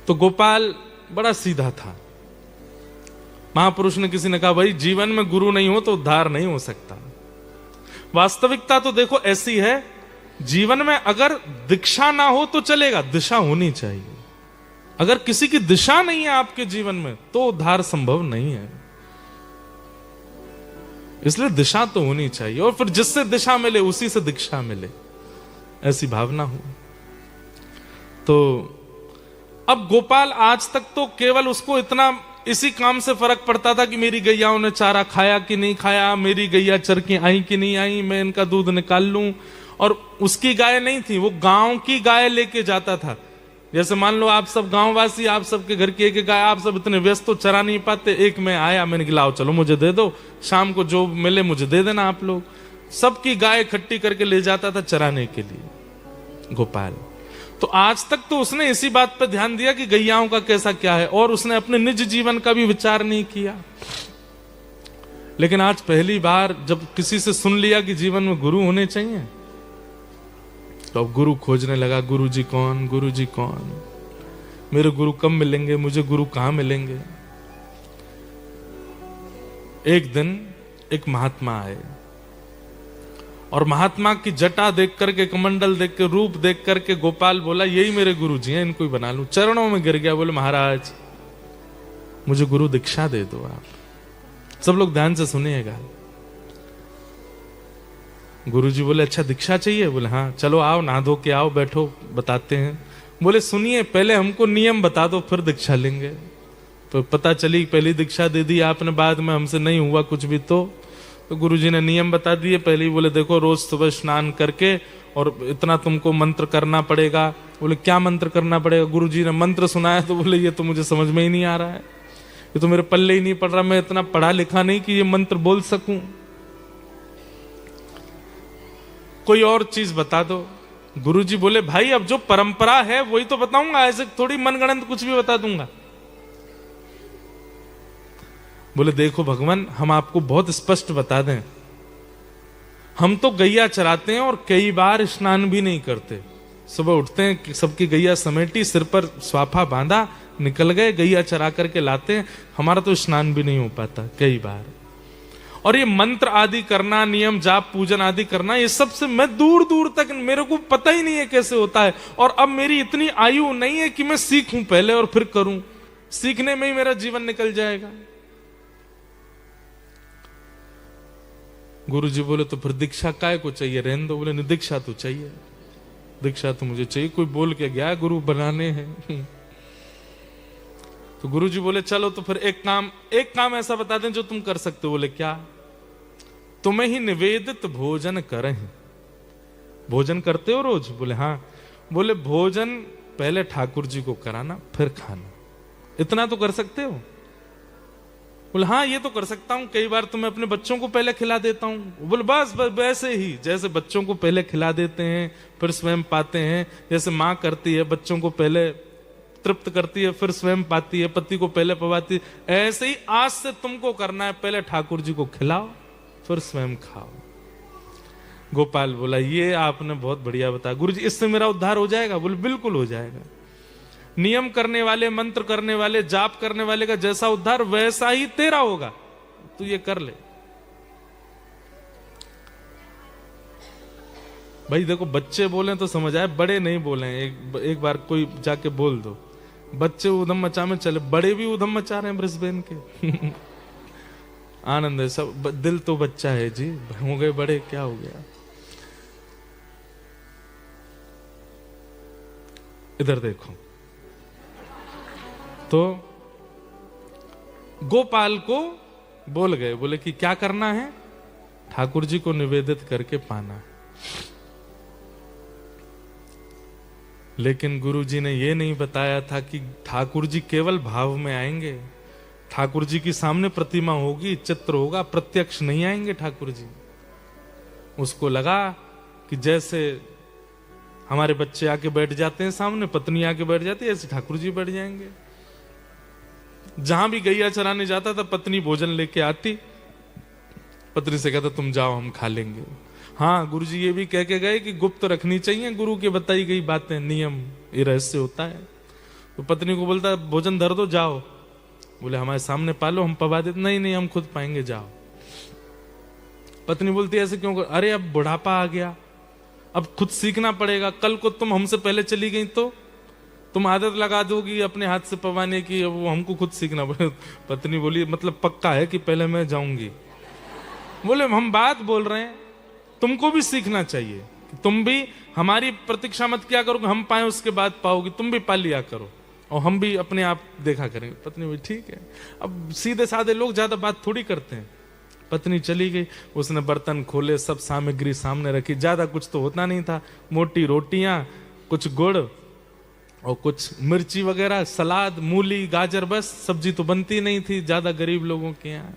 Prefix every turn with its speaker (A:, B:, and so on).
A: तो गोपाल बड़ा सीधा था। महापुरुष ने किसी ने कहा, भाई जीवन में गुरु नहीं हो तो उद्धार नहीं हो सकता। वास्तविकता तो देखो ऐसी है, जीवन में अगर दीक्षा ना हो तो चलेगा, दिशा होनी चाहिए। अगर किसी की दिशा नहीं है आपके जीवन में तो उद्धार संभव नहीं है। इसलिए दिशा तो होनी चाहिए, और फिर जिससे दिशा मिले उसी से दीक्षा मिले, ऐसी भावना हो। तो अब गोपाल आज तक तो केवल उसको इतना इसी काम से फर्क पड़ता था कि मेरी गैयाओं ने चारा खाया कि नहीं खाया, मेरी गैया चर के आई कि नहीं आई, मैं इनका दूध निकाल लूं। और उसकी गाय नहीं थी, वो गांव की गाय लेके जाता था। जैसे मान लो आप सब गांववासी, आप सबके घर की एक गाय, आप सब इतने व्यस्त तो चरा नहीं पाते। एक में आया, मैंने कहा लाओ चलो मुझे दे दो, शाम को जो मिले मुझे दे देना आप लोग। सबकी गाय इकट्ठी करके ले जाता था चराने के लिए गोपाल। तो आज तक तो उसने इसी बात पर ध्यान दिया कि गैयाओं का कैसा क्या है, और उसने अपने निज जीवन का भी विचार नहीं किया। लेकिन आज पहली बार जब किसी से सुन लिया कि जीवन में गुरु होने चाहिए, तो अब गुरु खोजने लगा। गुरु जी कौन, गुरु जी कौन, मेरे गुरु कब मिलेंगे, मुझे गुरु कहां मिलेंगे। एक दिन एक महात्मा आए, और महात्मा की जटा देख करके, कमंडल देख के, रूप देख करके गोपाल बोला यही मेरे गुरु जी हैं, इनको ही बना लूं। चरणों में गिर गया, बोले महाराज मुझे गुरु दीक्षा दे दो आप। सब लोग ध्यान से सुनिएगा। गुरु जी बोले अच्छा दीक्षा चाहिए? बोले हाँ, चलो आओ, नहा धो के आओ, बैठो, बताते हैं। बोले सुनिए, पहले हमको नियम बता दो फिर दीक्षा लेंगे। तो पता चली पहली दीक्षा दे दी आपने, बाद में हमसे नहीं हुआ कुछ भी। तो गुरुजी ने नियम बता दिए। पहले ही बोले देखो रोज सुबह स्नान करके और इतना तुमको मंत्र करना पड़ेगा। बोले क्या मंत्र करना पड़ेगा? गुरुजी ने मंत्र सुनाया तो बोले ये तो मुझे समझ में ही नहीं आ रहा है, ये तो मेरे पल्ले ही नहीं पड़ रहा, मैं इतना पढ़ा लिखा नहीं कि ये मंत्र बोल सकूं। कोई और चीज बता दो। गुरुजी बोले भाई अब जो परंपरा है वही तो बताऊंगा, ऐसे थोड़ी मनगढ़ंत कुछ भी बता दूंगा। बोले देखो भगवान, हम आपको बहुत स्पष्ट बता दें, हम तो गैया चराते हैं और कई बार स्नान भी नहीं करते। सुबह उठते हैं, सबकी गैया समेटी, सिर पर स्वाफा बांधा, निकल गए, गैया चरा करके लाते हैं, हमारा तो स्नान भी नहीं हो पाता कई बार। और ये मंत्र आदि करना, नियम जाप पूजन आदि करना, ये सब से मैं दूर दूर तक मेरे को पता ही नहीं है कैसे होता है। और अब मेरी इतनी आयु नहीं है कि मैं सीखूं पहले और फिर करूं, सीखने में ही मेरा जीवन निकल जाएगा। गुरु जी बोले तो फिर दीक्षा काय को चाहिए, रहने दो। बोले नहीं दीक्षा तो चाहिए, दीक्षा तो मुझे चाहिए, कोई बोल के गया गुरु बनाने हैं। तो गुरु जी बोले चलो तो फिर एक काम ऐसा बता दें जो तुम कर सकते हो। बोले क्या? तुम्हें ही निवेदित भोजन करें। भोजन करते हो रोज? बोले हाँ। बोले भोजन पहले ठाकुर जी को कराना फिर खाना, इतना तो कर सकते हो? बोले हाँ ये तो कर सकता हूं, कई बार तो मैं अपने बच्चों को पहले खिला देता हूं। बोले बस वैसे ही जैसे बच्चों को पहले खिला देते हैं फिर स्वयं पाते हैं, जैसे माँ करती है, बच्चों को पहले तृप्त करती है फिर स्वयं पाती है, पति को पहले पवाती है, ऐसे ही आज से तुमको करना है, पहले ठाकुर जी को खिलाओ फिर स्वयं खाओ। गोपाल बोला ये आपने बहुत बढ़िया बताया गुरु जी, इससे मेरा उद्धार हो जाएगा? बोले बिल्कुल हो जाएगा। नियम करने वाले, मंत्र करने वाले, जाप करने वाले का जैसा उद्धार वैसा ही तेरा होगा, तू ये कर ले। भाई देखो बच्चे बोले तो समझ आए, बड़े नहीं बोले। एक बार कोई जाके बोल दो, बच्चे उधम मचा में चले, बड़े भी उधम मचा रहे हैं ब्रिस्बेन के। आनंद है सब, दिल तो बच्चा है जी, हो गए बड़े क्या हो गया। इधर देखो, तो गोपाल को बोल गए, बोले कि क्या करना है? ठाकुर जी को निवेदित करके पाना। लेकिन गुरु जी ने यह नहीं बताया था कि ठाकुर जी केवल भाव में आएंगे, ठाकुर जी की सामने प्रतिमा होगी, चित्र होगा, प्रत्यक्ष नहीं आएंगे ठाकुर जी। उसको लगा कि जैसे हमारे बच्चे आके बैठ जाते हैं सामने, पत्नी आके बैठ जाती है, ऐसे ठाकुर जी बैठ जाएंगे। जहां भी गैया चराने जाता था पत्नी भोजन लेके आती, पत्नी से कहता तुम जाओ हम खा लेंगे। हाँ गुरु जी ये भी कह के गए कि गुप्त रखनी चाहिए गुरु की बताई गई बातें, नियम, ये रहस्य होता है। तो पत्नी को बोलता भोजन धर दो, जाओ। बोले हमारे सामने पालो, हम पवा देते। नहीं नहीं, हम खुद पाएंगे, जाओ। पत्नी बोलती ऐसे क्यों? अरे अब बुढ़ापा आ गया, अब खुद सीखना पड़ेगा। कल को तुम हमसे पहले चली गई तो तुम आदत लगा दोगी अपने हाथ से पवाने की, अब वो हमको खुद सीखना पड़ेगा। पत्नी बोली मतलब पक्का है कि पहले मैं जाऊंगी? बोले हम बात बोल रहे हैं, तुमको भी सीखना चाहिए, तुम भी हमारी प्रतीक्षा मत किया करो कि हम पाए उसके बाद पाओगी, तुम भी पा लिया करो और हम भी अपने आप देखा करेंगे। पत्नी बोली ठीक है। अब सीधे साधे लोग ज्यादा बात थोड़ी करते हैं। पत्नी चली गई, उसने बर्तन खोले, सब सामग्री सामने रखी। ज्यादा कुछ तो होता नहीं था, मोटी रोटियां, कुछ गुड़ और कुछ मिर्ची वगैरह, सलाद, मूली, गाजर, बस। सब्जी तो बनती नहीं थी ज्यादा गरीब लोगों के यहाँ।